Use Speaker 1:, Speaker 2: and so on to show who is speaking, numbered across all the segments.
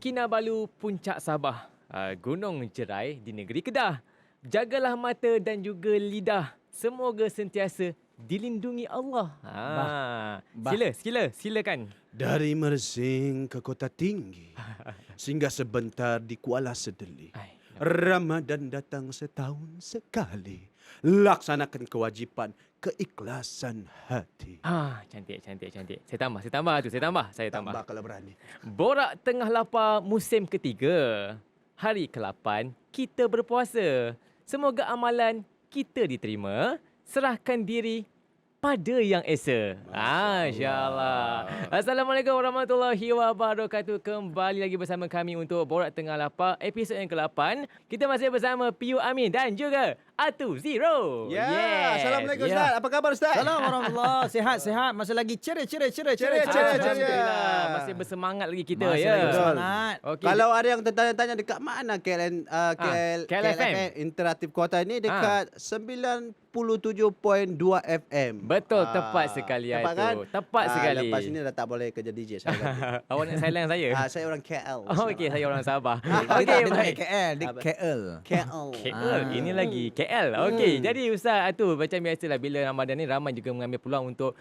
Speaker 1: Kinabalu, Puncak Sabah, Gunung Jerai di negeri Kedah. Jagalah mata dan juga lidah. Semoga sentiasa dilindungi Allah. Silakan.
Speaker 2: Dari Mersing ke Kota Tinggi, singgah sebentar di Kuala Sedeli. Ramadan datang setahun sekali. Laksanakan kewajipan keikhlasan hati.
Speaker 1: Cantik. Saya tambah.
Speaker 2: Tambah kalau berani.
Speaker 1: Borak tengah lapar musim ketiga. Hari ke-8 kita berpuasa. Semoga amalan kita diterima. Serahkan diri pada Yang Esa. InsyaAllah. Assalamualaikum warahmatullahi wabarakatuh. Kembali lagi bersama kami untuk Borak Tengah Lapar episod yang ke-8. Kita masih bersama Piyu Amin dan juga Atu Zero.
Speaker 2: Assalamualaikum Ustaz. Apa khabar Ustaz?
Speaker 3: Assalamualaikum warahmatullahi. Sihat. Masih lagi ceria.
Speaker 1: Alhamdulillah. Masih bersemangat lagi kita.
Speaker 3: Masih lagi bersemangat.
Speaker 1: Okay.
Speaker 2: Kalau ada yang tertanya-tanya dekat mana KLFM Interaktif Kota ini dekat 97.2 FM.
Speaker 1: Betul, tepat sekali
Speaker 2: tepat
Speaker 1: itu.
Speaker 2: kan?
Speaker 1: Tepat sekali.
Speaker 2: Lepas ini dah tak boleh kerja DJ saya.
Speaker 1: Awak nak silent saya?
Speaker 2: Saya orang KL.
Speaker 1: Okey, saya orang Sabah.
Speaker 3: Okey,
Speaker 1: Okey, baik.
Speaker 3: KL. Dia KL.
Speaker 1: KL. Ini lagi KL. Okey, jadi Ustaz Atu macam biasalah bila Ramadan ni ramai juga mengambil peluang untuk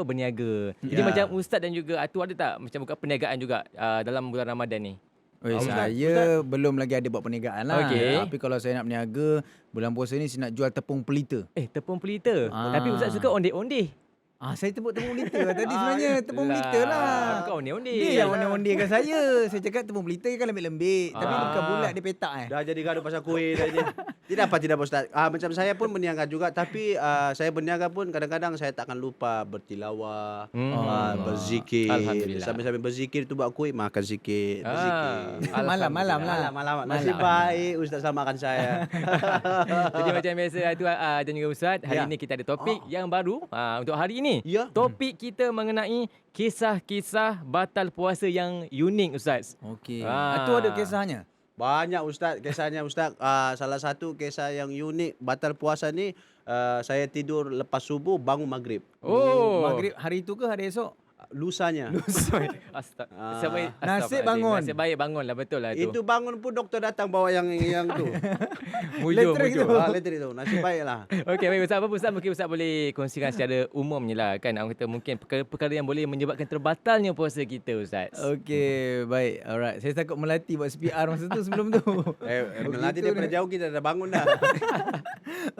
Speaker 1: berniaga. Jadi macam Ustaz dan juga Atu ada tak macam buka perniagaan juga dalam bulan Ramadan ni?
Speaker 3: Saya belum lagi ada buat perniagaan lah.
Speaker 1: Okey.
Speaker 3: Tapi kalau saya nak berniaga, bulan puasa ni saya nak jual tepung pelita.
Speaker 1: Tepung pelita. Tapi Ustaz suka ondeh-ondeh.
Speaker 3: Saya tepung pelita tadi sebenarnya. Tepung pelita lah.
Speaker 1: Bukan ondeh-ondeh.
Speaker 3: Dia yang ondeh-ondehkan saya. Saya cakap tepung pelita kan lembik-lembik. Tapi dia bukan bulat, dia petak
Speaker 2: Dah jadi gaduh pasal kuih dah ni. Tidak apa Ustaz. Macam saya pun berniaga juga, tapi saya berniaga pun kadang-kadang saya tak akan lupa bertilawah, berzikir.
Speaker 1: Alhamdulillah.
Speaker 2: Sambil berzikir tu buat kuih, makan sikit, berzikir.
Speaker 3: Malam lah.
Speaker 2: Malam. Nasib baik Ustaz selamatkan saya.
Speaker 1: Jadi macam biasa Atu dan juga Ustaz, hari ini kita ada topik yang baru untuk hari ini.
Speaker 2: Ya.
Speaker 1: Topik kita mengenai kisah-kisah batal puasa yang unik Ustaz.
Speaker 3: Okey. Itu ada kisahnya?
Speaker 2: Banyak Ustaz kisahnya Ustaz. Salah satu kisah yang unik batal puasa ni, saya tidur lepas subuh bangun maghrib.
Speaker 3: Maghrib hari itu ke hari esok?
Speaker 2: Lusanya.
Speaker 3: Nasib bangun.
Speaker 1: Nasib baik bangun lah, betul lah tu.
Speaker 2: Itu bangun pun doktor datang bawa yang tu.
Speaker 1: Mujur.
Speaker 2: Letrik tu. Nasib baik lah.
Speaker 1: Okey, baik Ustaz. Apa Ustaz mungkin Ustaz boleh kongsikan secara umumnya lah kan. Orang kata mungkin perkara yang boleh menyebabkan terbatalnya puasa kita Ustaz.
Speaker 3: Okey, baik. Alright. Saya takut melatih buat CPR masa tu sebelum tu.
Speaker 2: Melatih daripada jauh kita dah bangun dah.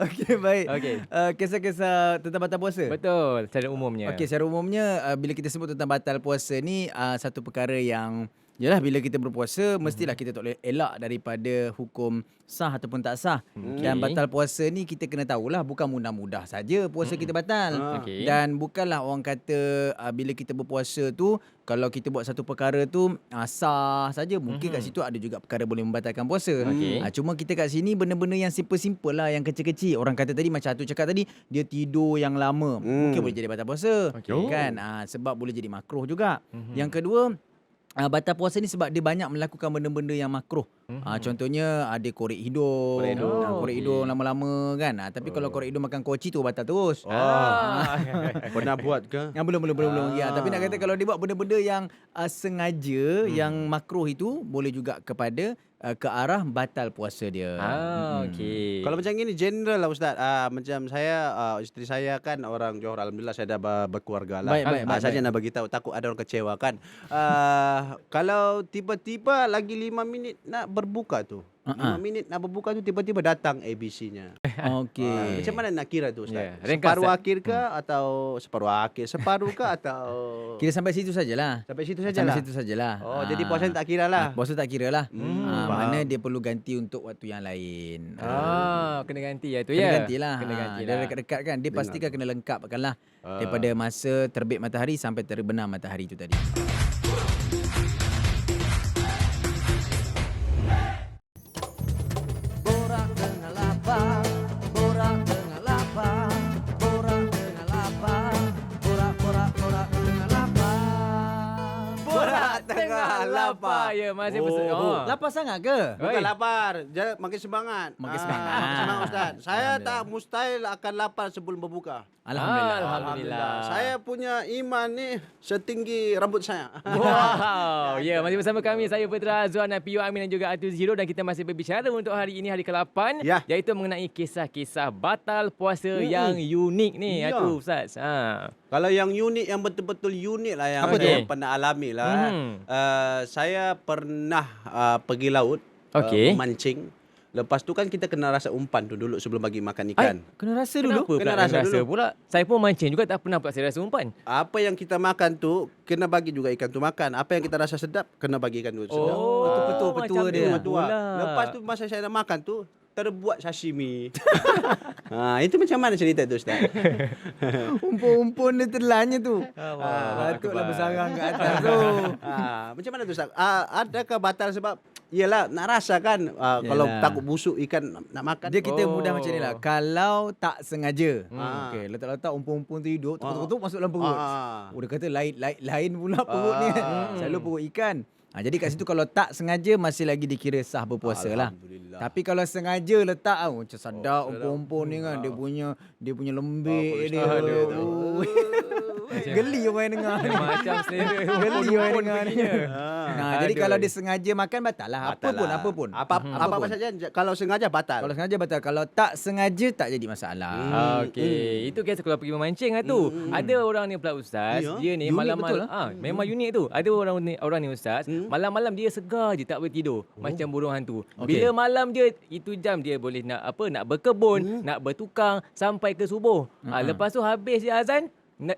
Speaker 3: Okey, baik.
Speaker 1: Okey.
Speaker 3: Kisah-kisah tentang batal puasa.
Speaker 1: Betul, secara umumnya.
Speaker 3: Okey, secara umumnya bila kita sebut tentang batal puasa ni satu perkara yang yalah, bila kita berpuasa mestilah kita tak boleh elak daripada hukum sah ataupun tak sah. Dan batal puasa ni kita kena tahulah bukan mudah-mudah saja puasa kita batal. Dan bukanlah orang kata bila kita berpuasa tu kalau kita buat satu perkara tu sah saja. Mungkin kat situ ada juga perkara boleh membatalkan puasa. Cuma kita kat sini benda-benda yang simple-simple lah, yang kecil-kecil. Orang kata tadi macam Atu cakap tadi, dia tidur yang lama. Mungkin boleh jadi batal puasa. Kan? Sebab boleh jadi makruh juga. Yang kedua, batal puasa ni sebab dia banyak melakukan benda-benda yang makruh. Contohnya ada korek hidung. Korek hidung lama-lama kan. Tapi kalau korek hidung makan koci tu batal terus.
Speaker 2: Pernah buat ke?
Speaker 3: Belum. Ya, tapi nak kata kalau dia buat benda-benda yang sengaja yang makruh itu boleh juga kepada ke arah batal puasa dia.
Speaker 1: Okey.
Speaker 2: Kalau macam gini general lah Ustaz. Macam saya, isteri saya kan orang Johor. Alhamdulillah saya dah berkeluarga lah.
Speaker 3: Baik.
Speaker 2: Saja nak bagi tahu, takut ada orang kecewa kan. Kalau tiba-tiba lagi 5 minit nak berbuka tu. 5 minit nak berbuka tu tiba-tiba datang ABC-nya.
Speaker 3: Okey.
Speaker 2: Macam mana nak kira tu Ustaz?
Speaker 1: Ringkas,
Speaker 2: Separuh
Speaker 1: Ustaz.
Speaker 2: akhir ke atau separuh akhir? Separuh ke atau
Speaker 3: Kira sampai situ sajalah.
Speaker 2: sampai situ
Speaker 3: Sampai
Speaker 2: sajalah?
Speaker 3: situ sajalah.
Speaker 2: Jadi puasa tak kira lah.
Speaker 3: Puasa tak kira lah.
Speaker 2: faham.
Speaker 3: Mana dia perlu ganti untuk waktu yang lain.
Speaker 1: Kena ganti ya tu
Speaker 3: Kena
Speaker 1: ya.
Speaker 3: gantilah.
Speaker 1: Kena gantilah.
Speaker 3: Dia dekat-dekat kan. Dia pastikan kena lengkapkan lah. Daripada masa terbit matahari sampai terbenam matahari tu tadi.
Speaker 4: Borak tengah lapar, borak tengah lapar, borak tengah lapar, borak tengah lapar.
Speaker 2: Borak tengah lapar. lapar.
Speaker 1: Ya, masih
Speaker 2: Oh.
Speaker 1: bersedia. Oh.
Speaker 3: Lapar sangat ke?
Speaker 2: Bukan
Speaker 1: Oi.
Speaker 2: lapar, dia makin semangat.
Speaker 3: Makin semangat.
Speaker 2: Makin semangat Ustaz. Saya tak mustahil akan lapar sebelum berbuka.
Speaker 3: Alhamdulillah.
Speaker 2: Saya punya iman ni setinggi rambut saya.
Speaker 1: Wow. Ya, masih bersama kami. Saya Putra Azwan, Pio Amin dan juga Atu Zero. Dan kita masih berbicara untuk hari ini, hari ke-8.
Speaker 2: Ya.
Speaker 1: Iaitu mengenai kisah-kisah batal puasa yang unik ni,
Speaker 2: Ya.
Speaker 1: Atu Ustaz. Ha.
Speaker 2: Kalau yang unik, yang betul-betul unik lah yang
Speaker 1: Apa
Speaker 2: saya
Speaker 1: tu?
Speaker 2: pernah alami lah. Saya pernah pergi laut,
Speaker 1: Okey.
Speaker 2: memancing. Lepas tu kan kita kena rasa umpan tu dulu sebelum bagi makan ikan.
Speaker 3: Kena rasa dulu.
Speaker 1: Kenapa
Speaker 2: Kena
Speaker 1: pula
Speaker 2: rasa
Speaker 1: rasa
Speaker 2: dulu.
Speaker 1: pula? Saya pun mancing juga, tak pernah pula saya rasa umpan.
Speaker 2: Apa yang kita makan tu, kena bagi juga ikan tu makan. Apa yang kita rasa sedap, kena bagi ikan tu sedap.
Speaker 3: itu betul-betul
Speaker 1: macam
Speaker 3: dia.
Speaker 1: tu
Speaker 2: Betul.
Speaker 1: pula.
Speaker 2: Lepas tu masa saya nak makan tu, terbuat sashimi. Itu macam mana cerita tu Ustaz?
Speaker 3: Umpun-umpun dia telannya tu.
Speaker 1: Allah
Speaker 3: Patutlah
Speaker 1: Akbar.
Speaker 3: bersarang ke atas tu.
Speaker 2: Macam mana tu Ustaz? Adakah batal sebab yelah nak rasa kan kalau
Speaker 3: Yelah.
Speaker 2: takut busuk ikan nak makan.
Speaker 3: Dia kita
Speaker 1: Oh.
Speaker 3: mudah macam ni lah. Kalau tak sengaja.
Speaker 2: Ah.
Speaker 3: Okey, letak-letak umpun-umpun tu hidup, tutup masuk dalam perut.
Speaker 2: Ah.
Speaker 3: Oh, dia kata lain pula perut ni. Selalu perut ikan. Jadi kat situ kalau tak sengaja masih lagi dikira sah berpuasa lah.
Speaker 2: Alhamdulillah.
Speaker 3: Tapi kalau sengaja letak macam sedap umpun-umpun ni kan, dia punya lembik dia. Oh. Geli orang yang dengar ni.
Speaker 1: Macam selera
Speaker 3: Geli orang yang dengar ni. Jadi
Speaker 1: Aduh.
Speaker 3: kalau dia sengaja makan batal lah.
Speaker 2: Batal lah.
Speaker 3: Apapun.
Speaker 2: Apa saja kalau sengaja batal.
Speaker 3: Kalau sengaja batal. Kalau tak sengaja tak jadi masalah.
Speaker 1: Okey, itu kisah kalau pergi memancing lah tu. Ada orang ni pula Ustaz,
Speaker 2: Ya,
Speaker 1: dia ni
Speaker 3: unik
Speaker 1: malam-malam
Speaker 3: betul
Speaker 1: memang unik tu. Ada orang ni Ustaz, malam-malam dia segar je tak boleh tidur, macam burung hantu.
Speaker 3: Okey.
Speaker 1: Bila malam dia itu jam dia boleh nak nak berkebun, nak bertukang sampai ke subuh. Lepas tu habis dia azan,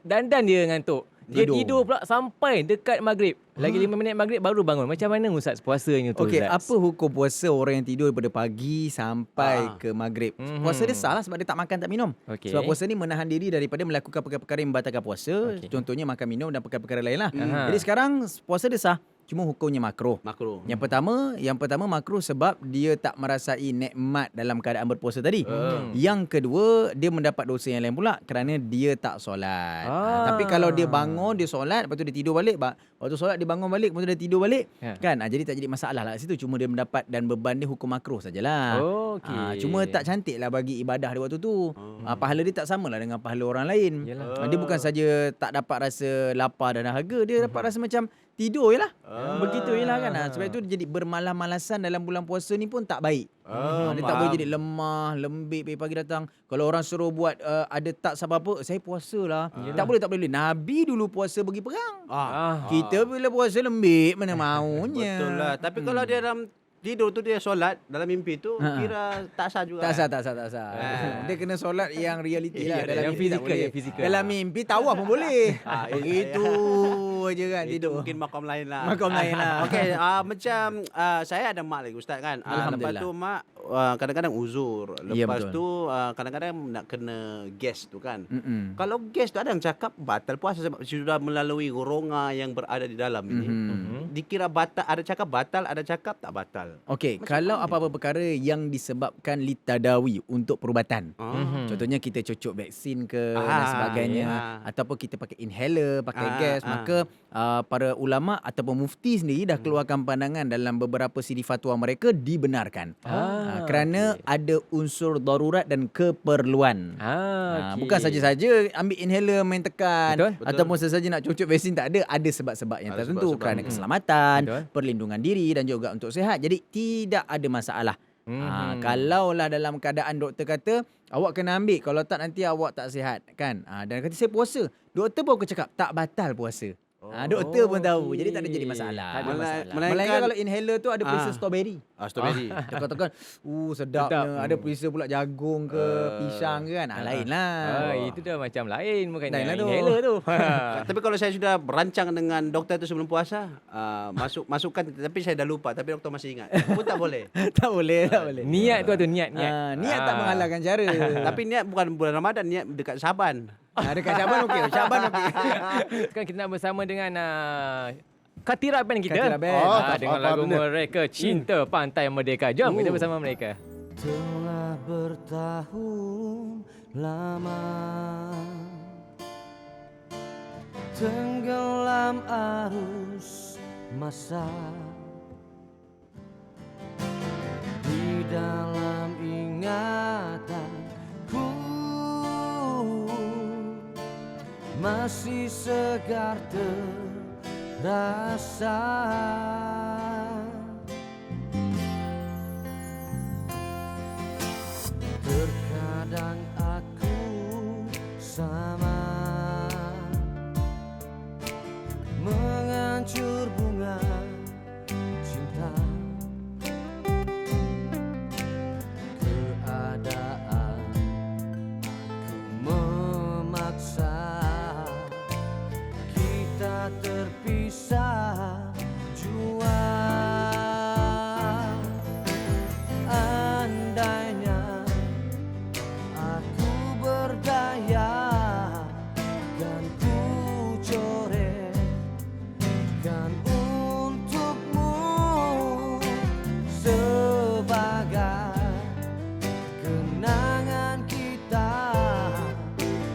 Speaker 1: dandan dia ngantuk. Dia tidur pula sampai dekat maghrib. Lagi 5 minit maghrib baru bangun. Macam mana Ustaz puasanya tu
Speaker 3: Okey,
Speaker 1: Ustaz?
Speaker 3: apa hukum puasa orang yang tidur daripada pagi sampai ke maghrib? Puasa dia sah lah sebab dia tak makan tak minum.
Speaker 1: Okey.
Speaker 3: Sebab puasa ni menahan diri daripada melakukan perkara-perkara yang membatalkan puasa.
Speaker 1: Okey.
Speaker 3: Contohnya makan minum dan perkara-perkara lain lah.
Speaker 1: Aha.
Speaker 3: Jadi sekarang puasa dia sah. Cuma hukumnya makruh.
Speaker 2: Makruh.
Speaker 3: Yang pertama makruh sebab dia tak merasai nikmat dalam keadaan berpuasa tadi. Yang kedua, dia mendapat dosa yang lain pula kerana dia tak solat. Tapi kalau dia bangun, dia solat, lepas tu dia tidur balik, waktu solat dia bangun balik, lepas tu dia tidur balik,
Speaker 1: Ya.
Speaker 3: kan? Jadi tak jadi masalah lah kat situ. Cuma dia mendapat dan beban dia hukum makruh sajalah.
Speaker 1: Okey.
Speaker 3: Cuma tak cantik lah bagi ibadah dia waktu tu. Pahala dia tak sama lah dengan pahala orang lain.
Speaker 1: Yalah.
Speaker 3: Dia bukan saja tak dapat rasa lapar dan dahaga, dia dapat rasa macam tidur je lah. Begitu je lah kan. Sebab itu dia jadi bermalas-malasan dalam bulan puasa ni pun tak baik. Dia tak boleh jadi lemah, lembik pagi datang. Kalau orang suruh buat ada tak apa-apa, saya puasa lah. Tak boleh. Nabi dulu puasa pergi perang. Kita bila puasa lembik mana maunya.
Speaker 2: Betul lah. Tapi kalau dia dalam tidur tu dia solat dalam mimpi tu kira tak sah juga.
Speaker 3: Tak sah. Dia kena solat yang realiti lah. Dalam
Speaker 1: yang
Speaker 3: mimpi tak
Speaker 1: fizikal,
Speaker 3: boleh.
Speaker 1: yang fizikal.
Speaker 3: Dalam mimpi tawaf pun boleh. Begitu je kan
Speaker 2: Itu
Speaker 3: tidur.
Speaker 2: mungkin makam lain lah.
Speaker 3: Makam lain lah.
Speaker 2: Okey, macam saya ada mak lagi Ustaz kan. Lepas
Speaker 3: Alhamdulillah.
Speaker 2: tu mak kadang-kadang uzur.
Speaker 3: Ya,
Speaker 2: Lepas
Speaker 3: betul.
Speaker 2: tu kadang-kadang nak kena gas tu kan.
Speaker 3: Mm-mm.
Speaker 2: Kalau gas tu ada yang cakap batal puasa sebab sudah melalui ronga yang berada di dalam ini. Dikira batal, ada cakap batal, ada cakap tak batal.
Speaker 3: Okey, kalau apa-apa perkara yang disebabkan litadawi untuk perubatan. Contohnya kita cocok vaksin ke dan sebagainya ataupun kita pakai inhaler, pakai gas, maka para ulama ataupun mufti sendiri dah keluarkan pandangan dalam beberapa siri fatwa mereka dibenarkan. Kerana ada unsur darurat dan keperluan.
Speaker 1: Okey.
Speaker 3: Bukan saja-saja ambil inhaler main tekan
Speaker 1: Betul.
Speaker 3: ataupun sesaja nak cocok vaksin, tak ada sebab-sebab yang
Speaker 2: Ada
Speaker 3: tertentu
Speaker 2: sebab-sebab.
Speaker 3: kerana keselamatan,
Speaker 1: Betul.
Speaker 3: perlindungan diri dan juga untuk sihat. Jadi tidak ada masalah. Kalaulah dalam keadaan doktor kata awak kena ambil, kalau tak nanti awak tak sihat kan. Dan kata saya puasa, doktor pun aku cakap tak batal puasa. Doktor pun tahu. Jadi tak ada jadi masalah.
Speaker 1: Tak ada masalah.
Speaker 3: Melainkan kalau inhaler tu ada perisa strawberry.
Speaker 2: Strawberry.
Speaker 3: Dia katakan, sedapnya.
Speaker 1: Sedap.
Speaker 3: Ada perisa pula jagung ke pisang ke kan. Lain lah.
Speaker 1: Itu dah macam lain, bukannya
Speaker 3: Lain lah tu.
Speaker 1: inhaler tu.
Speaker 2: Tapi kalau saya sudah berancang dengan doktor tu sebelum puasa, masukkan tapi saya dah lupa tapi doktor masih ingat. Pun tak boleh.
Speaker 3: tak boleh.
Speaker 1: Niat tu niat.
Speaker 3: Niat tak menghalalkan cara.
Speaker 2: Tapi niat bukan bulan Ramadan, niat dekat Syaban.
Speaker 3: Dekat Syaban okey. Syaban okey.
Speaker 1: Sekarang kita nak bersama dengan Katira Band kita.
Speaker 3: Katira Band.
Speaker 1: Dengan lagu mereka Cinta Pantai Merdeka. Jom kita bersama mereka.
Speaker 4: Telah bertahun lama tenggelam arus masa masih segar terasa. Terkadang aku sama mengancur bunga cinta. Keadaan memaksa kita terpisah jua. Andainya aku berdaya, kan ku coretkan untukmu sebagai kenangan kita,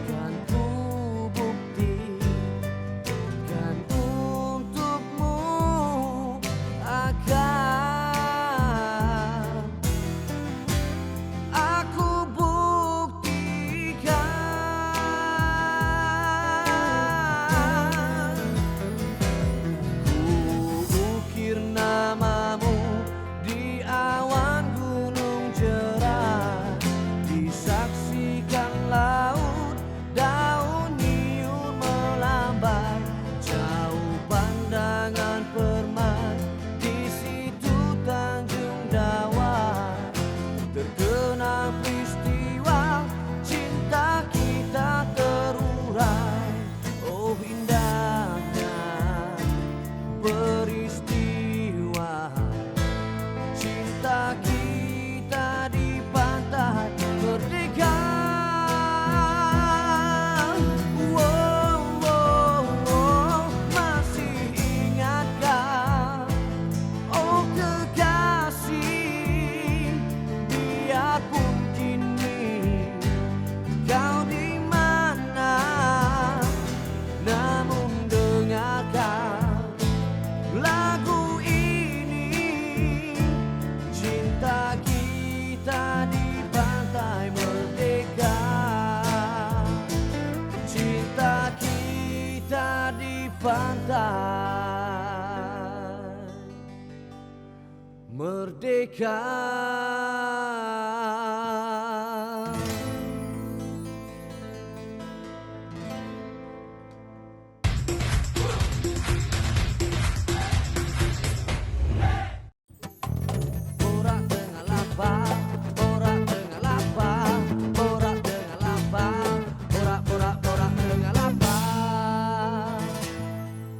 Speaker 4: kan ku buktikan untukmu akan aku buktikan. Ku ukir namamu di awan gunung cerah, disaksikan laut daun nyur melambai, jauh pandangan permai di situ Tanjung Dawa. Terkenang peristiwa cinta kita terurai. Oh indahnya peristiwa cinta kita di pantai merdeka. Wow, wow, wow, masih ingatkah, oh kekasih, biarpun kini kau di mana, namun dengarkan lagu ini. Cinta kita di pantai merdeka, cinta kita di pantai merdeka. Borak dengan lapar, borak dengan lapar, borak dengan lapar, borak dengan lapar.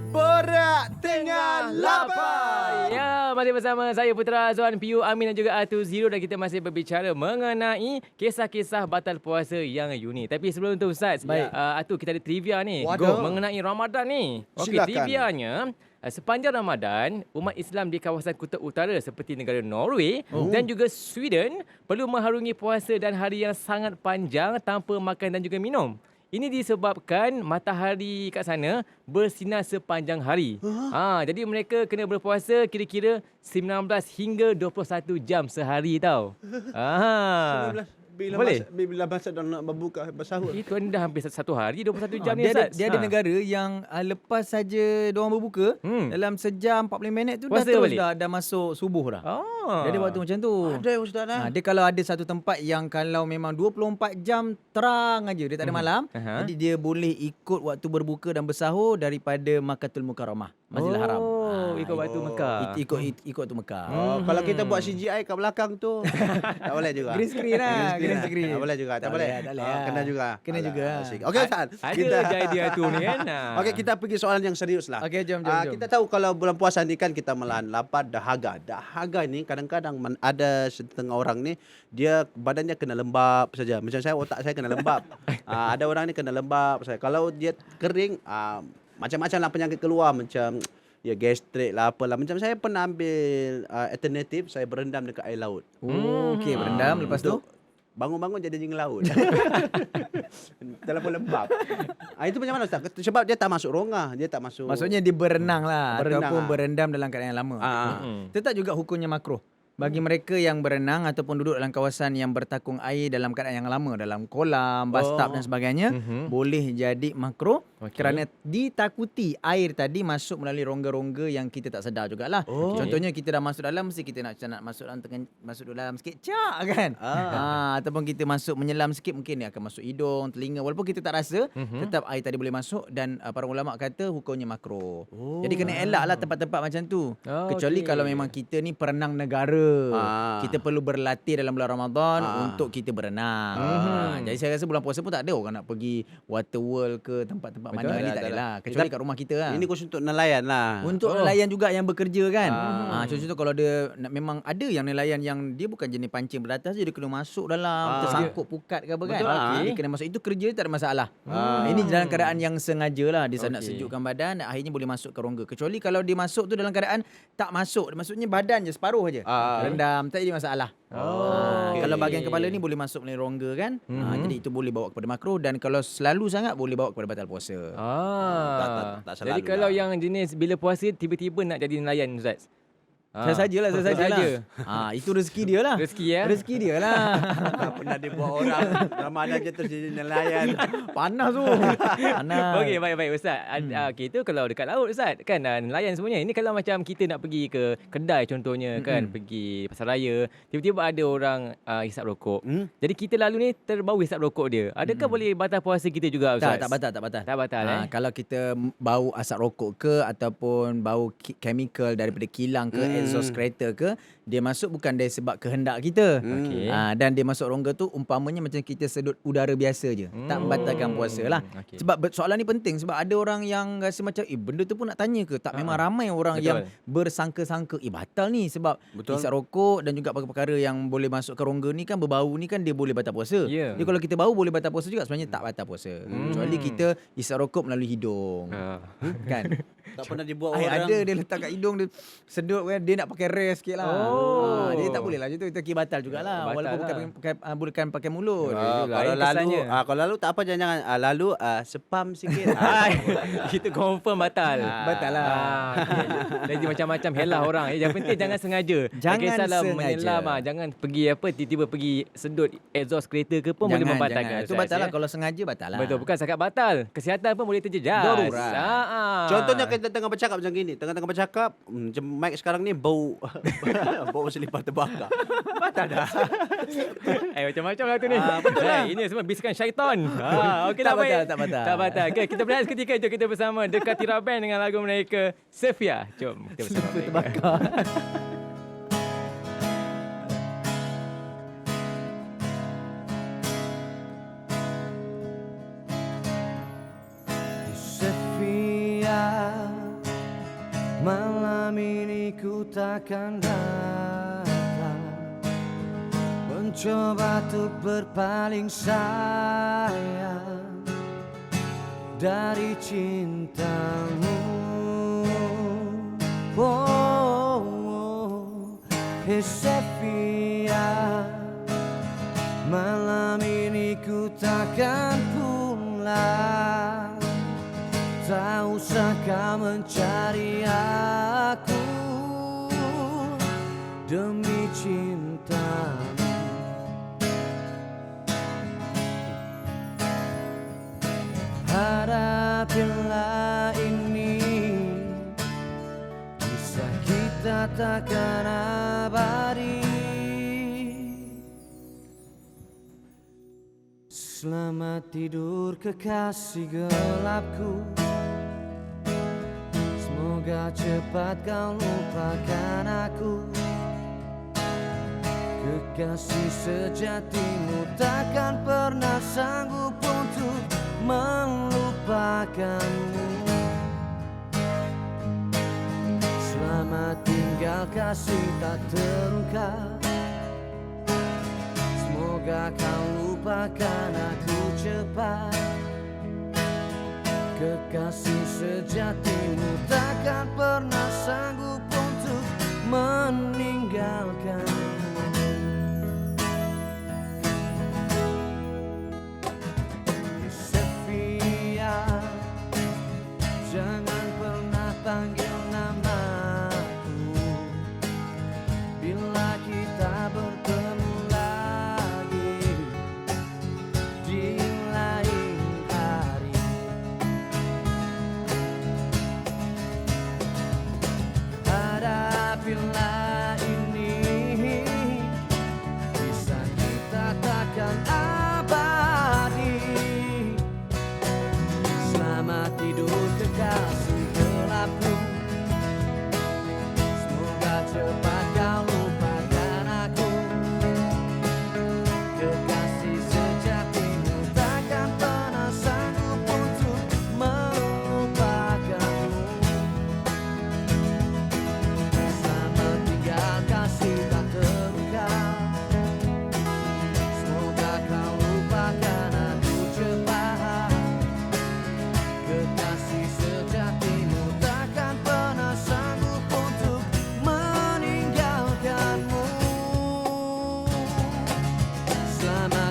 Speaker 2: Borak tengah lapar.
Speaker 1: Ya, masih bersama saya Putra Azwan, PU Amin dan juga Atu Zero, dan kita masih berbicara mengenai kisah-kisah batal puasa yang unik. Tapi sebelum tu Ustaz, Atu, kita ada trivia ni.
Speaker 2: Waduh.
Speaker 1: Mengenai Ramadan ni. Okey,
Speaker 2: Silakan.
Speaker 1: trivianya, sepanjang Ramadan, umat Islam di kawasan Kutub Utara seperti negara Norway dan juga Sweden perlu mengharungi puasa dan hari yang sangat panjang tanpa makan dan juga minum. Ini disebabkan matahari kat sana bersinar sepanjang hari. Jadi mereka kena berpuasa kira-kira 19 hingga 21 jam sehari tau.
Speaker 2: 19
Speaker 1: Boleh?
Speaker 2: Bila masa dah nak berbuka bersahur.
Speaker 1: Itu dah hampir satu hari 21 jam ni
Speaker 3: Dia ada,
Speaker 1: Ustaz.
Speaker 3: dia ada negara yang lepas saja diorang berbuka, dalam sejam 40 minit tu dah
Speaker 1: Puasa
Speaker 3: terus
Speaker 1: balik?
Speaker 3: dah masuk subuh dah. Dia ada waktu macam tu.
Speaker 2: Ada Ustaz dah.
Speaker 3: Dia kalau ada satu tempat yang kalau memang 24 jam terang aja, dia tak ada malam, jadi dia boleh ikut waktu berbuka dan bersahur daripada Makkatul Mukarramah, Masjidil Haram.
Speaker 1: Ikut waktu Mekah.
Speaker 3: Ikut waktu Mekah.
Speaker 2: Kalau kita buat CGI kat belakang tu tak boleh juga.
Speaker 3: Green screen lah, green screen.
Speaker 2: Tak boleh juga, tak
Speaker 3: Tak
Speaker 2: boleh.
Speaker 3: boleh, tak boleh.
Speaker 2: Kena juga.
Speaker 3: Kena juga.
Speaker 2: Asik. Okey Ustaz.
Speaker 1: Ada idea tu ni kan.
Speaker 2: Okey, kita pergi soalan yang serius lah.
Speaker 3: Okey, jom.
Speaker 2: Kita tahu kalau bulan puasa ni kan kita menahan lapar, dahaga. Dahaga ni kadang-kadang ada setengah orang ni dia badannya kena lembab saja. Macam saya, otak saya kena lembab. Ada orang ni kena lembab. Kalau dia kering, macam-macam lah penyakit keluar, macam ya gastrik lah apalah. Macam saya pernah ambil alternatif, saya berendam dekat air laut.
Speaker 3: Okey, berendam lepas tu
Speaker 2: Bangun-bangun jadi anjing laut. Terlalu lembab. Itu macam mana Ustaz? Sebab dia tak masuk rongga, dia tak masuk.
Speaker 3: maksudnya dia berenang lah
Speaker 2: Berenang,
Speaker 3: ataupun berendam dalam keadaan yang lama.
Speaker 2: Ah.
Speaker 3: Tetap juga hukumnya makruh. Bagi mereka yang berenang ataupun duduk dalam kawasan yang bertakung air dalam keadaan yang lama, dalam kolam, bathtub dan sebagainya, boleh jadi makruh kerana ditakuti air tadi masuk melalui rongga-rongga yang kita tak sedar jugalah. Contohnya kita dah masuk dalam, mesti kita nak masuk dalam masuk dalam sikit cak kan. Ataupun kita masuk menyelam sikit, mungkin dia akan masuk hidung, telinga, walaupun kita tak rasa, tetap air tadi boleh masuk dan para ulama kata hukumnya makruh. Jadi kena elaklah tempat-tempat macam tu. Kecuali kalau memang kita ni perenang negara. Kita perlu berlatih dalam bulan Ramadan untuk kita berenang. Jadi saya rasa bulan puasa pun tak ada orang nak pergi Water World ke tempat-tempat mana ni, tak adalah. Kecuali kat rumah kita lah.
Speaker 2: Ini khusus untuk nelayan lah.
Speaker 3: Untuk nelayan juga yang bekerja kan. Contoh kalau dia memang ada yang nelayan yang dia bukan jenis pancing beratas je, dia kena masuk dalam tersangkut pukat ke apa kan. Dia kena masuk, itu kerja dia tak ada masalah. Ini dalam keadaan yang sengaja lah, dia nak sejukkan badan, akhirnya boleh masuk ke rongga. Kecuali kalau dia masuk tu dalam keadaan tak masuk, maksudnya badan je separuh je. Rendam, tak jadi masalah. Kalau bahagian kepala ni boleh masuk melalui rongga kan. Jadi itu boleh bawa kepada makruh, dan kalau selalu sangat boleh bawa kepada batal puasa.
Speaker 2: Tak
Speaker 1: Jadi
Speaker 2: selalu
Speaker 1: kalau
Speaker 2: lah.
Speaker 1: yang jenis bila puasa tiba-tiba nak jadi nelayan Ustaz.
Speaker 3: Saya sajalah. Itu rezeki dia lah. Rezeki dia lah.
Speaker 2: Pernah dia buat orang Ramadan je terus jadi nelayan.
Speaker 3: Panas tu. Panas.
Speaker 1: Okey, baik Ustaz. Kita kalau dekat laut Ustaz kan, nelayan semuanya. Ini kalau macam kita nak pergi ke kedai contohnya kan, pergi pasaraya, tiba-tiba ada orang hisap rokok. Jadi kita lalu ni terbau hisap rokok dia. Adakah boleh batal puasa kita juga Ustaz?
Speaker 3: Tak batal.
Speaker 1: Tak batal
Speaker 3: Kalau kita bau asap rokok ke ataupun bau chemical daripada kilang ke exhaust kereta ke, dia masuk bukan dari sebab kehendak kita. Dan dia masuk rongga tu umpamanya macam kita sedut udara biasa je. Tak membatalkan puasa lah. Sebab soalan ni penting, sebab ada orang yang rasa macam benda tu pun nak tanya ke? Tak, memang ramai orang yang bersangka-sangka batal ni sebab hisap rokok dan juga perkara yang boleh masuk ke rongga ni kan, berbau ni kan, dia boleh batal puasa. Jadi kalau kita bau boleh batal puasa juga, sebenarnya tak batal puasa. Kecuali kita hisap rokok melalui hidung. Kan?
Speaker 2: Tak pernah dibuat
Speaker 3: orang.
Speaker 2: orang.
Speaker 3: Ada dia letak kat hidung, dia sedut kan, dia nak pakai rest sikit lah. Jadi tak boleh lah macam tu, kita kira batal jugalah. Walaupun bukan pakai mulut.
Speaker 2: Kalau lalu tak apa, jangan lalu spam sikit.
Speaker 1: Kita confirm batal.
Speaker 3: Batal lah.
Speaker 1: Jadi macam-macam helah orang. Yang penting jangan sengaja.
Speaker 3: Jangan
Speaker 1: kisahlah
Speaker 3: sengaja.
Speaker 1: menyelam, jangan pergi tiba-tiba pergi sedut exhaust kereta ke pun boleh membatalkan.
Speaker 3: Itu batal lah. Kalau sengaja batal lah.
Speaker 1: Betul, bukan setakat batal. Kesihatan pun boleh terjejas.
Speaker 3: Darurat.
Speaker 2: Contohnya kita tengah bercakap macam gini, tengah-tengah bercakap, macam mic sekarang ni bau bau selipar terbakar. Batal dah.
Speaker 1: Macam-macam lah tu ni.
Speaker 2: Betul lah.
Speaker 1: Ini semua bisikan syaitan. Okey,
Speaker 3: Tak
Speaker 1: tak baik.
Speaker 3: batal, tak batal.
Speaker 1: Tak batal. Okay, kita berehat seketika. Jom kita bersama dekati Raben dengan lagu mereka Sefia. Jom kita bersama mereka.
Speaker 3: Terbakar.
Speaker 4: Sefia, malam ini ku takkan datang mencoba untuk berpaling sayang dari cintamu. Hey Sefia, malam ini ku takkan pulang. Tak usah kau mencari aku demi cintamu. Hadapilah ini, kisah kita takkan abadi. Selamat tidur kekasih gelapku, semoga cepat kau lupakan aku. Kekasih sejatimu takkan pernah sanggup untuk melupakanmu. Selamat tinggal kasih tak terungkap, semoga kau lupakan aku cepat. Kekasih sejatimu takkan pernah sanggup untuk meninggalkanmu. Sefia, jangan pernah panggil namaku bila kita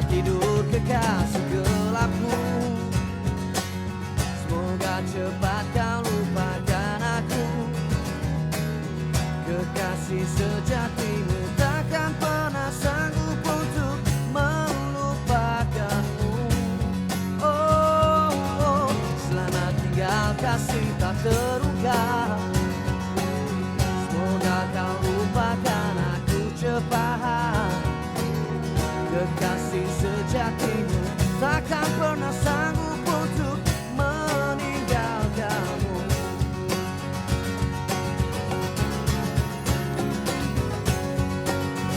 Speaker 4: tidur kekasih gelapku. Semoga cepat kau lupakan aku. Kekasih sejatimu takkan pernah sanggup untuk melupakanmu. Oh, oh, selamat tinggal kasih tak terungkap. Semoga kau lupakan aku cepat. Kekasih sejatimu takkan pernah sanggup untuk meninggalkanmu.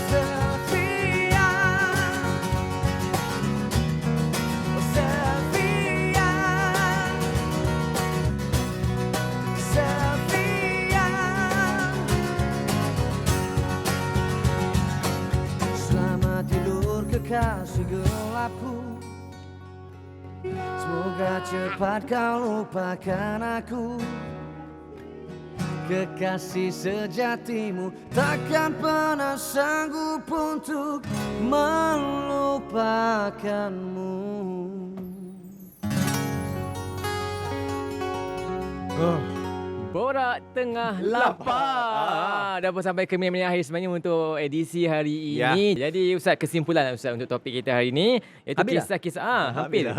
Speaker 4: Sylvia, oh Sylvia, Sylvia. Selamat tidur kekasih gelapku. Semoga cepat kau lupakan aku. Kekasih sejatimu takkan pernah sanggup untuk melupakanmu.
Speaker 1: Borak Tengah Lapar. Dah pun sampai ke minit-minit akhir sebenarnya untuk edisi hari
Speaker 2: Ya.
Speaker 1: ini. Jadi Ustaz, kesimpulan Ustaz untuk topik kita hari ini iaitu
Speaker 3: Habis dah?
Speaker 1: kisah-kisah hampir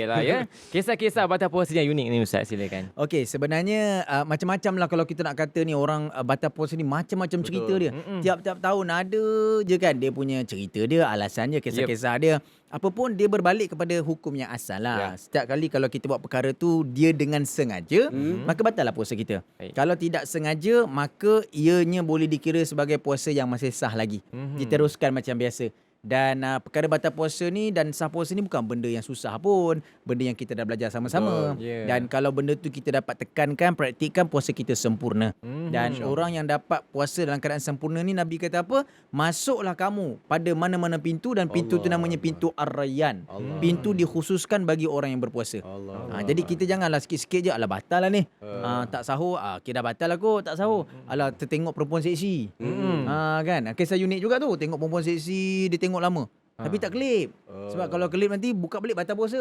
Speaker 1: lah ya. Kisah-kisah batal puasa yang unik ni Ustaz, silakan.
Speaker 3: Okey, sebenarnya macam-macam lah kalau kita nak kata ni orang batal puasa ni macam-macam cerita dia. Tiap-tiap tahun ada je kan dia punya cerita dia, alasan dia, kisah-kisah dia. Apapun dia berbalik kepada hukum yang asal lah. Setiap kali kalau kita buat perkara tu dia dengan sengaja, maka batal lah puasa kita.
Speaker 1: Baik.
Speaker 3: Kalau tidak sengaja, maka ianya boleh dikira sebagai puasa yang masih sah lagi. Diteruskan macam biasa. Dan perkara batal puasa ni dan sah puasa ni bukan benda yang susah pun. Benda yang kita dah belajar sama-sama.
Speaker 1: Betul, yeah.
Speaker 3: Dan kalau benda tu kita dapat tekankan, praktikkan, puasa kita sempurna. Dan orang yang dapat puasa dalam keadaan sempurna ni, Nabi kata apa? Masuklah kamu pada mana-mana pintu dan pintu tu namanya pintu Ar-Rayyan. Pintu dikhususkan bagi orang yang berpuasa. Jadi kita janganlah sikit-sikit je, alah batal lah ni. Tak sahur, kira dah batal aku, tak sahur. Alah tertengok perempuan seksi. Kan? Kisah unik juga tu, tengok perempuan seksi, dia tengok lama. Tapi tak kelip. Sebab kalau kelip nanti buka balik batal puasa.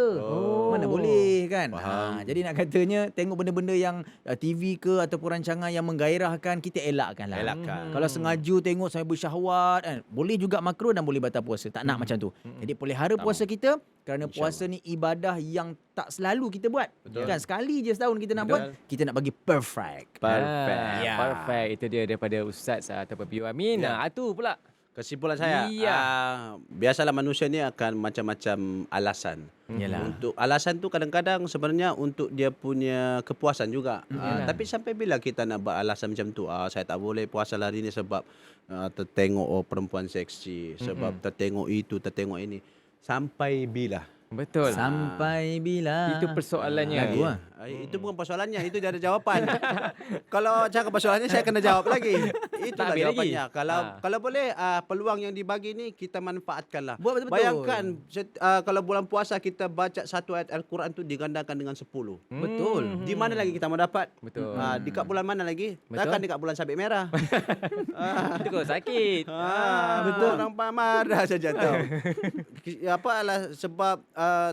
Speaker 3: Mana boleh kan. Jadi nak katanya tengok benda-benda yang TV ke ataupun rancangan yang menggairahkan, kita elakkan lah. Kalau sengaja tengok sampai bersyahwat kan, boleh juga makruh dan boleh batal puasa. Tak nak macam tu. Jadi pelihara puasa kita, kerana puasa ni ibadah yang tak selalu kita buat. Kan sekali je setahun kita nak buat, kita nak bagi perfect.
Speaker 2: Perfect.
Speaker 3: Ya.
Speaker 1: Perfect. Itu dia daripada Ustaz ataupun Piu Amin. Itu pula.
Speaker 2: Kesimpulan saya,
Speaker 1: Iya.
Speaker 2: biasalah manusia ni akan macam-macam alasan.
Speaker 3: Yalah.
Speaker 2: Untuk alasan tu kadang-kadang sebenarnya untuk dia punya kepuasan juga. Tapi sampai bila kita nak buat alasan macam tu? Saya tak boleh puasa hari ni sebab tertengok perempuan seksi, sebab tertengok itu, tertengok ini. Sampai bila?
Speaker 1: Betul.
Speaker 3: Sampai bila?
Speaker 1: Itu persoalannya.
Speaker 3: Lagu lah.
Speaker 2: Itu bukan persoalannya, itu dia ada jawapan. Kalau cakap persoalannya saya kena jawab lagi. Itulah
Speaker 1: habis
Speaker 2: jawapannya.
Speaker 1: lagi.
Speaker 2: Kalau boleh peluang yang dibagi ni kita manfaatkanlah.
Speaker 3: Buat betul-betul.
Speaker 2: Bayangkan kalau bulan puasa kita baca satu ayat Al-Quran tu digandakan dengan 10.
Speaker 3: Betul.
Speaker 2: Di mana lagi kita mau dapat?
Speaker 1: Betul.
Speaker 2: Dekat bulan mana lagi?
Speaker 1: Betul.
Speaker 2: Takkan dekat bulan sabit merah.
Speaker 1: Itu kau sakit.
Speaker 2: Betul. Orang marah saja tahu. Sebab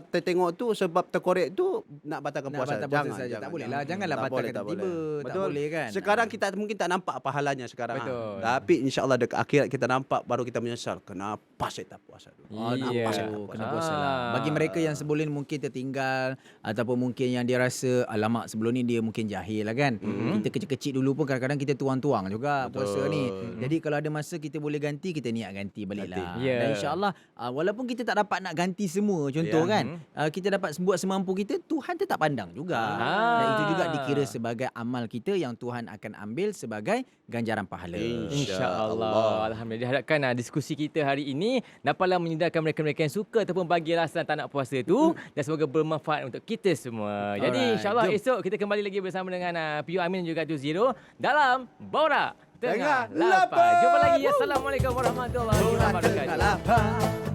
Speaker 2: tertengok tu, sebab terkorek tu nak batalkan
Speaker 3: Nak
Speaker 2: puasa.
Speaker 3: batal puasa saja. Tak boleh lah. Janganlah
Speaker 2: Tak boleh,
Speaker 3: batalkan
Speaker 2: tak
Speaker 3: tiba-tiba.
Speaker 2: boleh.
Speaker 3: Tak
Speaker 2: Betul.
Speaker 3: boleh kan.
Speaker 2: Sekarang kita mungkin tak nampak pahalanya sekarang.
Speaker 1: Betul.
Speaker 2: Tapi insya-Allah dekat akhirat kita nampak, baru kita menyesal. Kenapa saya tak puasa dulu?
Speaker 1: Iya.
Speaker 3: Kena puasa lah. Bagi mereka yang sebelum ni mungkin tertinggal ataupun mungkin yang dia rasa alamak sebelum ni dia mungkin jahil lah kan. Kita kecil-kecil dulu pun kadang-kadang kita tuang-tuang juga puasa ni. Jadi kalau ada masa kita boleh ganti, kita niat ganti balik lah.
Speaker 1: Ya.
Speaker 3: Dan insya-Allah walaupun kita tak dapat nak ganti semua contoh kan, kita dapat buat semampu kita, Tuhan tetap pandang juga. Dan itu juga dikira sebagai amal kita yang Tuhan akan ambil sebagai ganjaran pahala.
Speaker 1: InsyaAllah. Alhamdulillah. Diharapkan diskusi kita hari ini dapatlah menyedarkan mereka-mereka yang suka ataupun bagi alasan tak nak puasa tu dan semoga bermanfaat untuk kita semua. Jadi
Speaker 3: Alright,
Speaker 1: insyaAllah
Speaker 3: jom.
Speaker 1: esok kita kembali lagi bersama dengan Piu Amin dan juga Tu Zero dalam Borak Tengah
Speaker 2: Tengah
Speaker 1: Lapar.
Speaker 2: Lapar.
Speaker 1: Jumpa lagi. Assalamualaikum warahmatullahi
Speaker 2: Borak
Speaker 1: wabarakatuh.
Speaker 2: Tengah Lapar.